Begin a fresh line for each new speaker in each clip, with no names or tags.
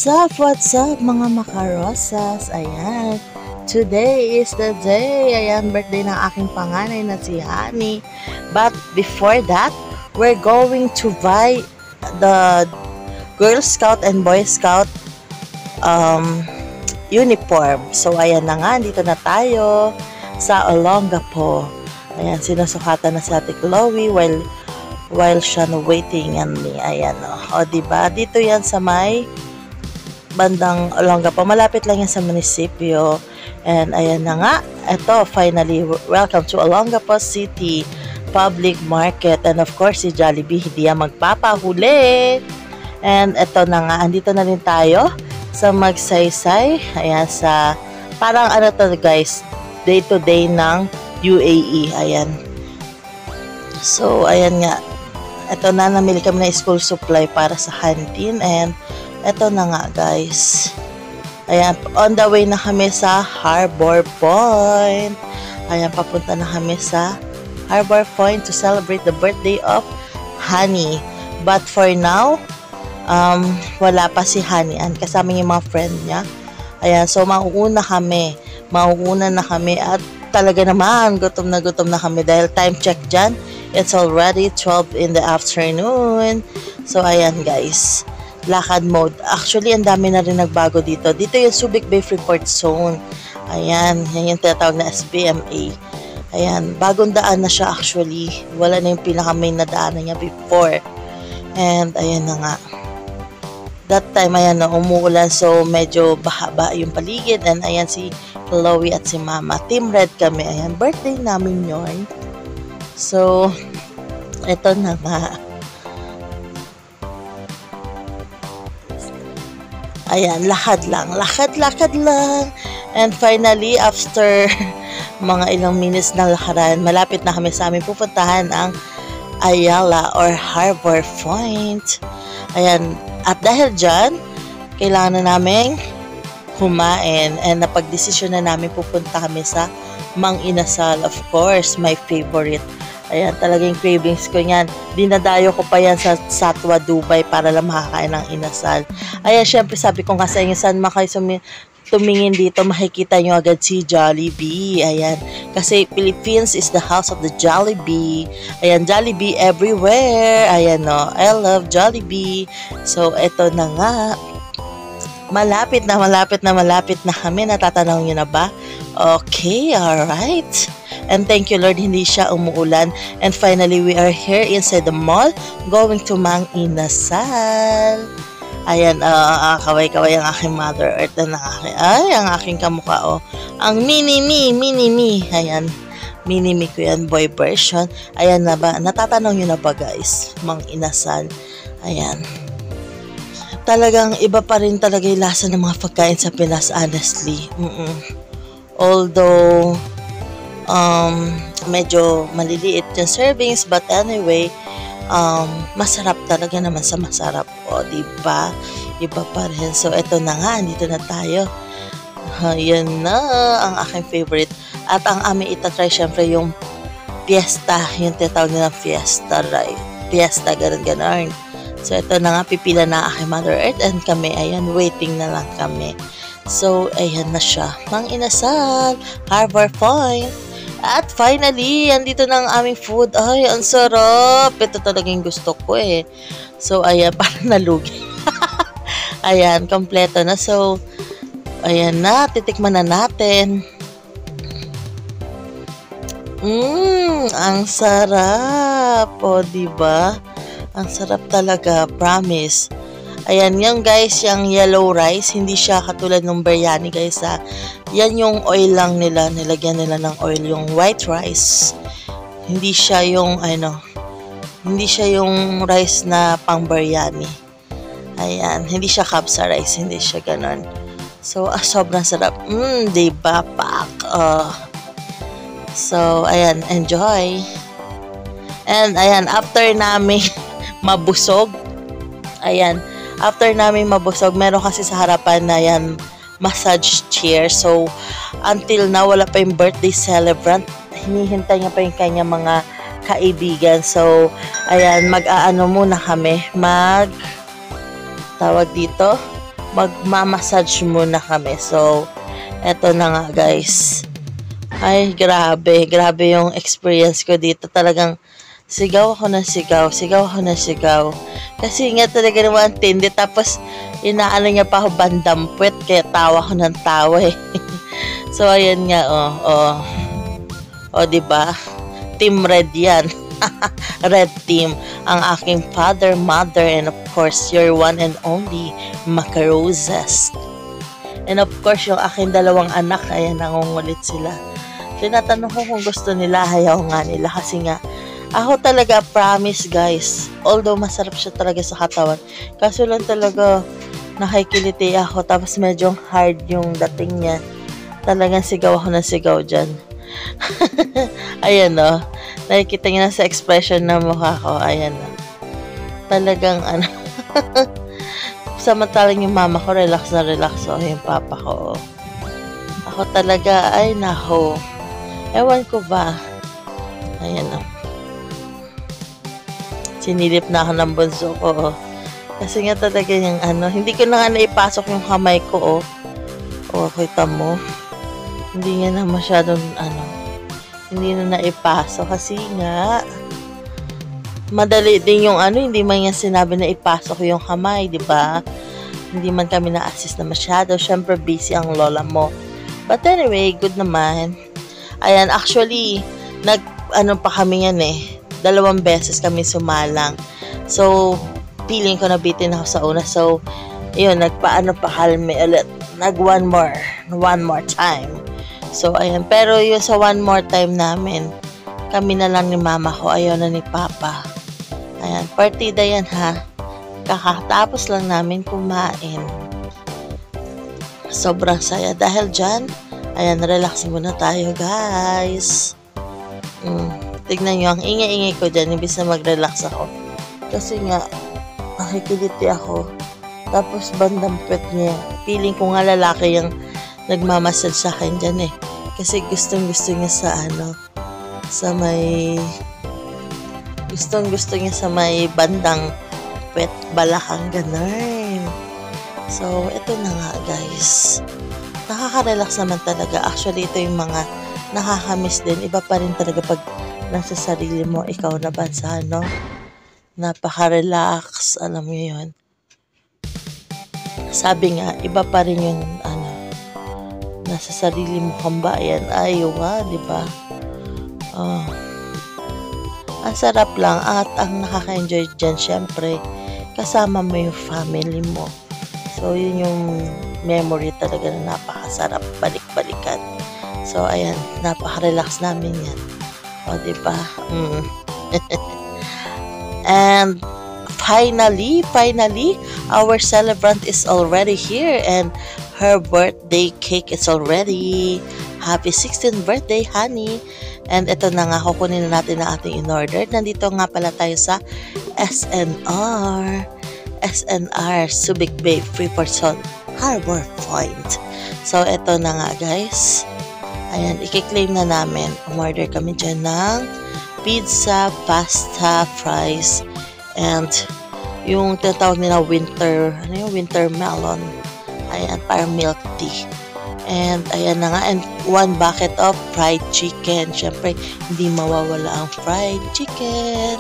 What's up mga makarosas? Ayan. Today is the day. Ayan, birthday ng aking panganay na si Honey. But before that, we're going to buy the Girl Scout and Boy Scout uniform. So, ayan na nga. Dito na tayo sa Olongapo. Ayan, sinusukatan na si Ate Chloe while siya waiting on me. Ayan, o. O, diba? Dito yan sa may bandang Olongapo. Malapit lang yan sa munisipyo. And ayan na nga. Ito, finally, welcome to Olongapo City Public Market. And of course, si Jollibee, hindi yan magpapahuli. And ito na nga, andito na rin tayo sa Magsaysay. Ayan, sa, parang ano to guys, day-to-day ng UAE. Ayan. So, ayan nga. Ito na, namili kami ng school supply para sa canteen. And eto na nga guys. Ayan, on the way na kami sa Harbor Point. Ayan, papunta na kami sa Harbor Point to celebrate the birthday of Honey. But for now, wala pa si Honey. Kasama yung mga friend niya. Ayan, so mauuna kami. Mauuna na kami at talaga naman, gutom na kami dahil time check dyan. It's already 12 in the afternoon. So, ayan guys. Lakad mode. Actually, ang dami na rin nagbago dito. Dito yung Subic Bay Freeport Zone. Ayan, yan yung tinatawag na SBMA. Ayan, bagong daan na siya actually. Wala na yung pinaka-main na daanan niya before. And, ayan na nga. That time, ayan na, umuulan. So, medyo bahaba yung paligid. And, ayan si Chloe at si Mama. Team Red kami. Ayan, birthday namin yun. So, eto na nga. Ayan, lakad lang. And finally, after mga ilang minutes na lakaran, malapit na kami sa aming pupuntahan ang Ayala or Harbor Point. Ayan, at dahil dyan, kailangan na namin kumain. And napag-desisyon na namin pupunta kami sa Mang Inasal. Of course, my favorite. Ayan, talagang cravings ko yan. Dinadayo ko pa yan sa Satwa, Dubai para lang makakain ng inasal. Ayan, syempre sabi ko nga sa inyo, saan kayo tumingin dito, makikita nyo agad si Jollibee. Ayan, kasi Philippines is the house of the Jollibee. Ayan, Jollibee everywhere. Ayan, no, I love Jollibee. So, eto na nga. Malapit na kami. Natatanaw nyo na ba? Okay, alright. And thank you Lord, hindi siya umuulan. And finally, we are here inside the mall, going to Mang Inasal. Ayan, kaway-kaway ang aking Mother Earth na ang aking kamukha, oh. Ang mini-me. Ayan, mini-me ko yan, boy version. Ayan na ba? Natatanaw nyo na ba guys? Mang Inasal. Ayan. Talagang iba pa rin talaga yung lasa ng mga pagkain sa Pinas, honestly. Although, medyo maliliit yung servings, but anyway, masarap talaga naman sa masarap. O, diba? Iba pa rin. So, eto na nga, dito na tayo. Yan na, ang aking favorite. At ang aming itatry, syempre, yung fiesta. Yung tinatawag nilang fiesta, right? Fiesta, ganun. So, ito na nga, pipila na aking Mother Earth and kami, ayan, waiting na lang kami. So, ayan na siya. Mang Inasal, Harbor Point. At finally, andito na ang aming food. Ay, ang sarap. Ito talagang gusto ko eh. So, ayan, parang nalugi. Ayan, kompleto na. So, ayan na, titikman na natin. Ang sarap. O, diba? Ang sarap talaga, promise. Ayan, yung guys, yung yellow rice, hindi siya katulad ng biryani guys ha. Yan yung oil lang nila, nilagyan nila ng oil, yung white rice. Hindi siya yung, hindi siya yung rice na pang biryani. Ayan, hindi siya kabsa rice, hindi siya ganon. So, sobrang sarap. Diba, pak? So, ayan, enjoy. And, ayan, after namin mabusog, meron kasi sa harapan na yan, massage chair. So, until now, wala pa yung birthday celebrant. Hinihintay niya pa yung kanya mga kaibigan. So, ayan, mag-aano muna kami. Tawag dito, magmamassage muna kami. So, eto na nga guys. Ay, grabe. Grabe yung experience ko dito. Talagang sigaw ako na sigaw. Sigaw ako na sigaw. Kasi nga talaga naman ang tindi. Tapos, inaano niya pa ako bandampwet. Kaya tawa ko ng tawa eh. So, ayan nga, diba? Team Red yan. Red team. Ang aking father, mother, and of course, your one and only Macaroses. And of course, yung aking dalawang anak, ayan, nangungulit sila. Tinatanong ko kung gusto nila, ayaw nga nila. Kasi nga, ako talaga, promise guys, although masarap siya talaga sa katawan, kaso lang talaga, nakikiliti ako, tapos medyo hard yung dating niya. Talagang sigaw ako na sigaw dyan. Ayan o, nakikita niyo na sa expression ng mukha ko, ayan o. Talagang ano, samantalang yung mama ko, relax na relax o, yung papa ko. Ako talaga, ay nako. Ewan ko ba. Ayan o. Sinilip na ako ng bunso ko o. Kasi nga talaga yung ano, hindi ko na nga naipasok yung kamay ko o. O, kita mo. Hindi nga na masyadong ano, hindi na naipasok kasi nga madali din yung ano, hindi man nga sinabi na ipasok yung kamay, di ba? Hindi man kami na-assist na masyado. Syempre busy ang lola mo. But anyway, good naman. Ayan, actually, ano pa kami yan eh. 2 beses kami sumalang. So, feeling ko nabitin ako sa una. So, yun, nagpaano pa kalme ulit. One more time. So, ayan. Pero yun sa one more time namin, kami na lang ni mama ko. Ayaw na ni papa. Ayan. Partida yan ha. Kakatapos lang namin kumain. Sobrang saya. Dahil dyan, ayan, relax muna tayo guys. Tignan nyo, ang ingay-ingay ko dyan. Imbis na mag-relax ako. Kasi nga, nakikiliti ako. Tapos bandang pet niya. Feeling ko nga lalaki yung nagmamassage sa akin dyan eh. Kasi gustong-gusto niya sa ano, sa may, gustong-gusto niya sa may bandang pet balakang ganun. So, ito na nga guys. Nakaka-relax naman talaga. Actually, ito yung mga nakakamiss din. Iba pa rin talaga pag nasa sarili mo, ikaw na ba sa ano, napaka-relax, alam mo yun. Sabi nga, iba pa rin yung ano, nasa sarili mo kang bayan. Ayaw nga, di ba? Ang sarap lang at ang nakaka-enjoy dyan, syempre, kasama mo yung family mo. So, yun yung memory talaga na napakasarap balik-balikan. So, ayan, napaka-relax namin yan. O, diba? And, finally, our celebrant is already here and her birthday cake is already. Happy 16th birthday, honey. And ito na nga, kukunin na natin ang ating in-order. Nandito nga pala tayo sa SNR Subic Bay Freeport Harbor Point. So, ito na nga guys. Ayan, i-claim na namin. Umorder kami dyan ng pizza, pasta, fries, and yung tinatawag nila winter melon. Ayan, para milk tea. And ayan na nga, and 1 bucket of fried chicken. Syempre, hindi mawawala ang fried chicken.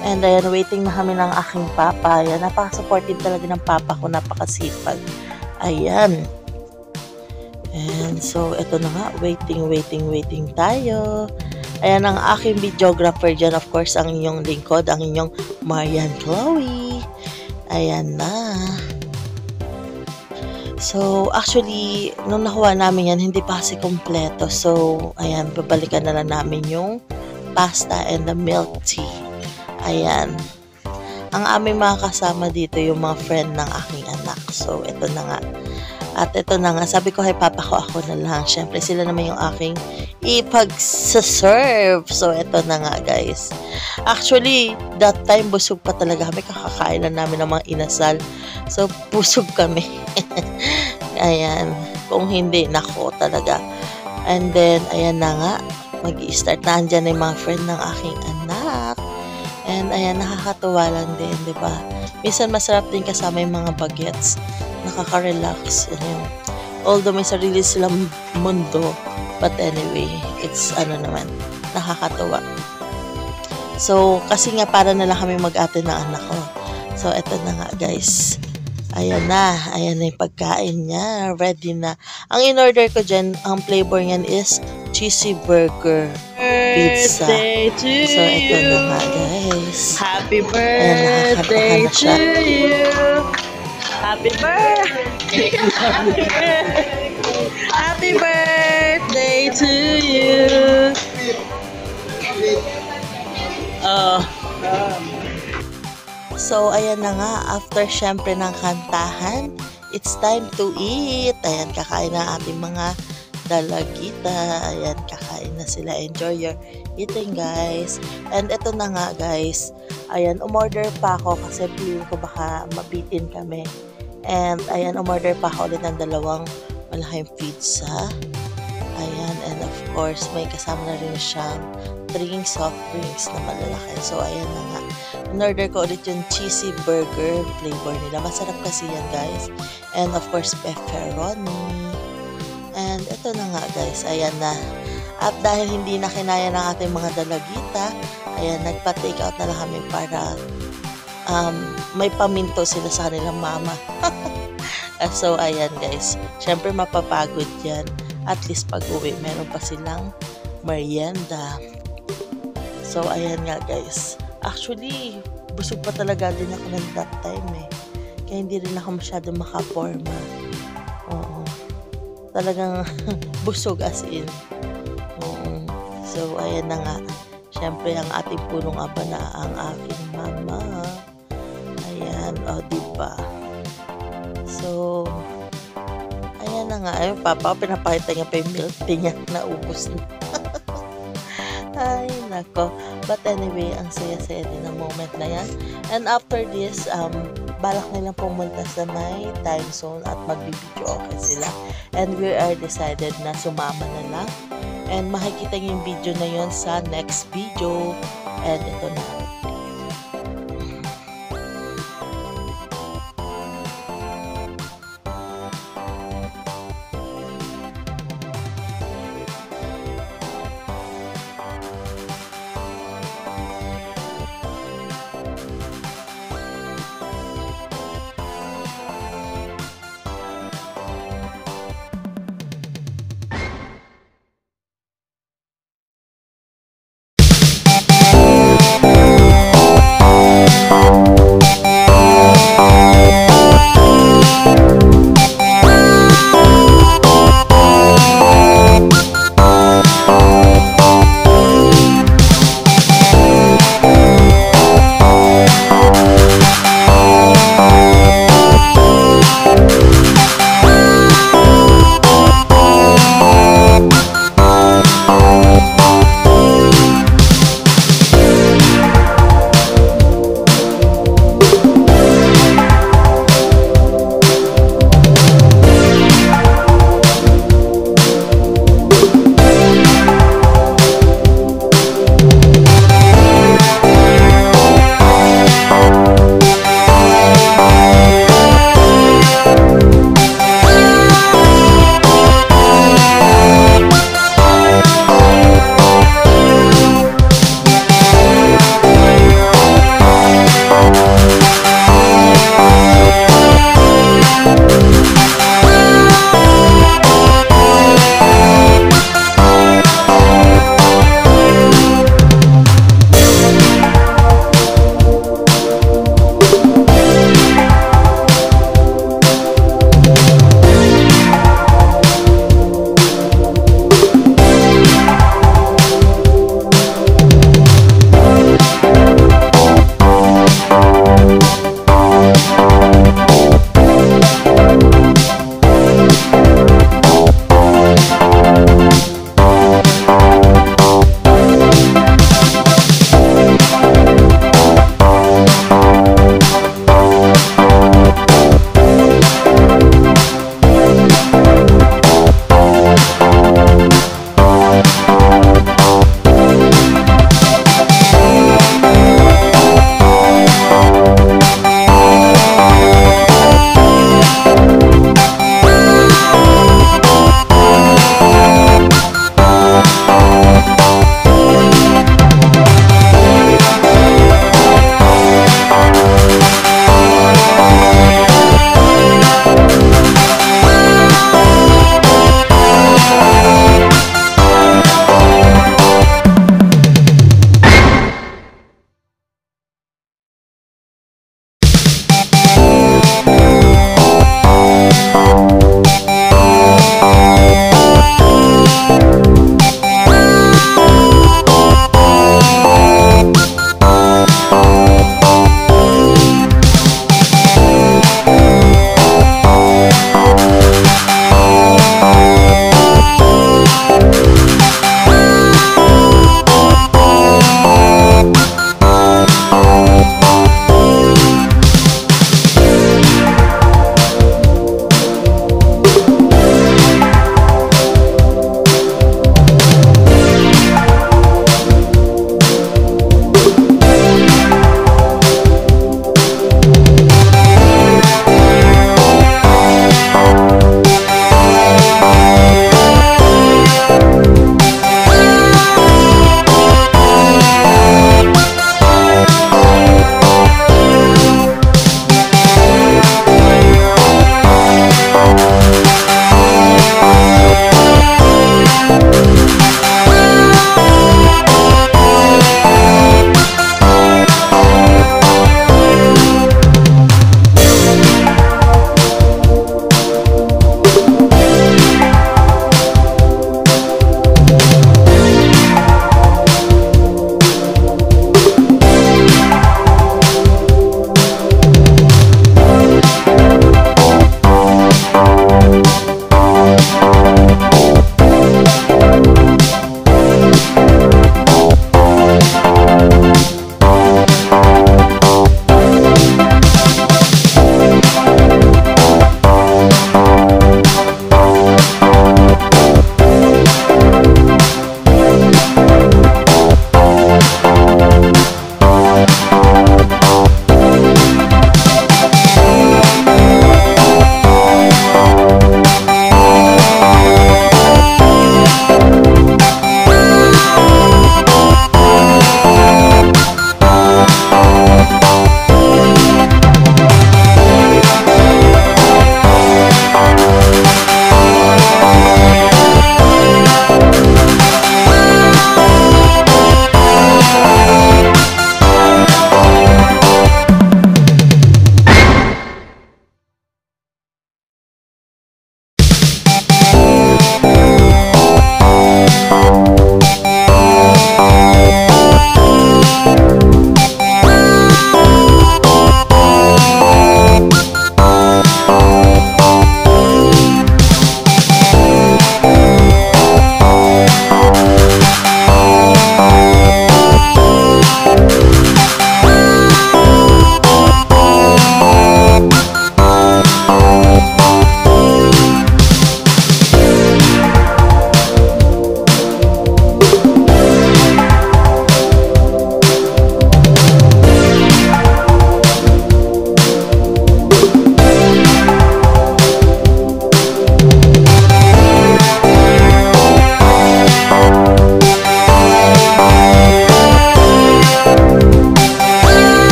And ayan, waiting na kami ng aking papa. Ayan, napaka-supportive talaga ng papa ko, napakasipag. Ayan. And so, eto na nga, waiting tayo. Ayan ang aking videographer dyan, of course, ang inyong lingkod, ang inyong Marian Chloe. Ayan na. So, actually, nung nakuha namin yan, hindi pa kasi kompleto. So, ayan, babalikan na lang namin yung pasta and the milk tea. Ayan. Ang aming mga kasama dito, yung mga friend ng aking anak. So, ito na nga. At ito na nga, sabi ko kay papa ko, ako na lang. Siyempre, sila naman yung aking ipag-serve. So, ito na nga, guys. Actually, that time, busog pa talaga kami. Kakakain lang namin ng mga inasal. So, busog kami. Ayan. Kung hindi, nako talaga. And then, ayan na nga. Mag-i-start na. Andyan na yung mga friend ng aking anak. And, ayan, nakakatuwa lang din, di ba? Minsan, masarap din kasama yung mga bagets nakaka-relax. Although may sarili silang mundo, but anyway, it's naman, nakakatuwa. So, kasi nga para na lang kami mag-ate ng anak ko. So, eto na nga guys. Ayan na yung pagkain niya. Ready na. Ang in-order ko dyan, ang flavor niyan is cheesy burger pizza. So, eto na nga guys.
Happy birthday to you. Happy birthday. Happy birthday to you.
So, ayan na nga. After syempre ng kantahan, it's time to eat. Ayan, kakain na ating mga dalagita. Ayan, kakain na sila. Enjoy your eating, guys. And ito na nga, guys. Ayan, umorder pa ako kasi feeling ko baka mabitin kami. And ayan, umorder pa ako ulit ng 2 malaking pizza. Ayan, and of course, may kasama na rin siyang soft drinks na malalaki. So, ayan na nga. In-order ko ulit yung cheesy burger flavor nila. Masarap kasi yan, guys. And of course, pepperoni. And ito na nga, guys. Ayan na. At dahil hindi na kinaya ng ating mga dalagita, ayan, nagpa-take out na lang kami para may paminto sila sa kanilang mama. So, ayan, guys. Siyempre, mapapagod yan. At least pag-uwi, meron pa silang merienda. So, ayan nga, guys. Actually, busog pa talaga din ako ng that time eh. Kaya hindi rin ako masyado makaporma. Oo. Talagang busog as in. Oo. So, ayan na nga. Siyempre, ang ating punong aba na ang aking mama. Ayan, o, diba? So, ayan na nga. Ayun, papa, pinapakita niya pa yung milk tea niya na ubos na. Ay, nako. But anyway, ang saya-saya din ang moment na yan. And after this, balak nilang pumunta sa may time zone at magbibideo okay sila. And we are decided na sumama na lang. And makikita niyo yung video na yon sa next video. And ito na.